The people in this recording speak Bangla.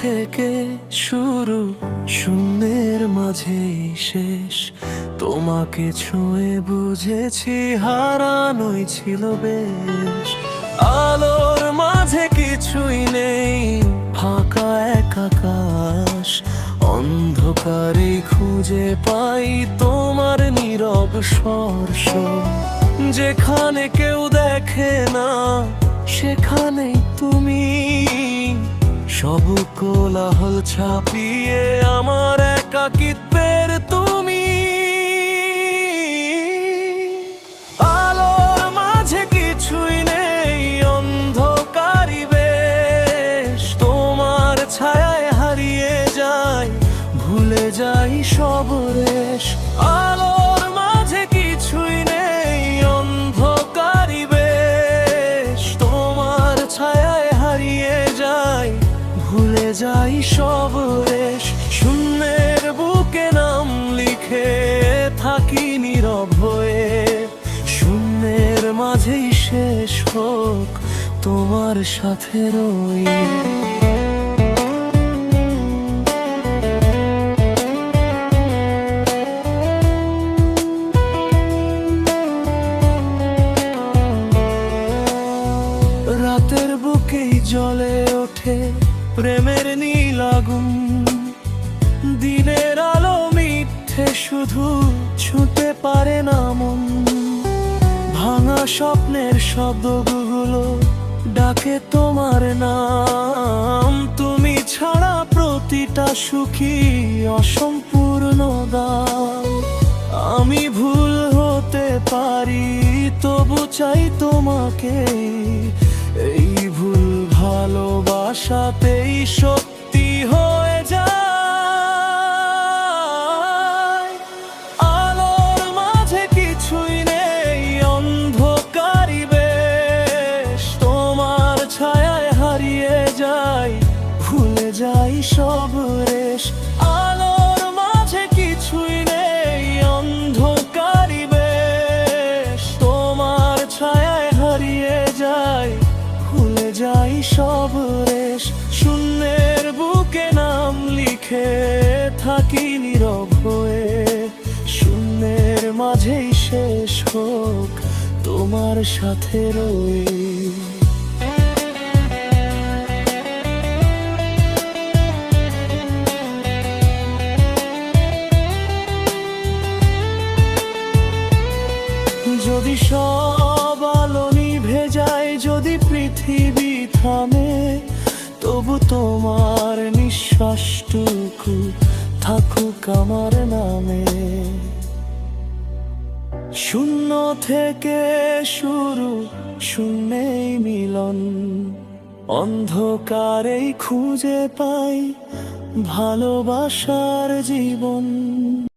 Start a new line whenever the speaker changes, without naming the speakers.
থেকে শুরু, শূন্যের মাঝেই শেষ। তোমাকে ছুঁয়ে বুঝেছি হারানোই ছিল বেশ। আলোর মাঝে কিছুই নেই, ফাঁকা এক আকাশ। অন্ধকারে খুঁজে পাই তোমার নীরব স্পর্শ। যেখানে কেউ দেখে না সেখানেই তুমি, সব কোলাহল ছাপিয়ে আমার একাকিত্বের তুমি। আলোর মাঝে কিছুই নেই, অন্ধকারই বেশ। তোমার ছায়ায় হারিয়ে যাই, ভুলে যাই সব রেশ। আলোর মাঝে কিছুই নেই, অন্ধকারই বেশ। তোমার ছায়ায় হারিয়ে যাই, ভুলে যাই সব রেশ। শূন্যের বুকে নাম লিখে থাকি নীরব হয়ে। শূন্যের মাঝেই শেষ হোক তোমার সাথে রয়ে। রাতের বুকেই জ্বলে ওঠে প্রেমের নীল আগুন। দিনের আলো মিথ্যে শুধু ছুঁতে পারে না মন। ভাঙা স্বপ্নের শব্দগুলো ডাকে তোমার নাম। তুমি ছাড়া প্রতিটা সুখী অসম্পূর্ণ দাম। আমি ভুল হতে পারি, তবু চাই তোমাকে। এই ভুল ভালোবাসাতেই সত্যি হয়ে যায়। আলোর মাঝে কিছুই নেই, অন্ধকারই বেশ। তোমার ছায়ায় হারিয়ে যাই, ভুলে যাই সব রেশ। আলোর মাঝে কিছুই নেই, অন্ধকারই বেশ। তোমার ছায়ায় হারিয়ে যাই, ভুলে যাই সব রেশ। শূন্যের বুকে নাম লিখে থাকি নীরব হয়ে। শূন্যের মাঝেই শেষ হোক তোমার সাথে রয়ে। যদি সব আলো নিভে যায়, যদি পৃথিবী থামে, তবু তোমার নিঃশ্বাসটুকু থাকুক আমার নামে। শূন্য থেকে শুরু, শূন্যেই মিলন। অন্ধকারেই খুঁজে পাই ভালোবাসার জীবন।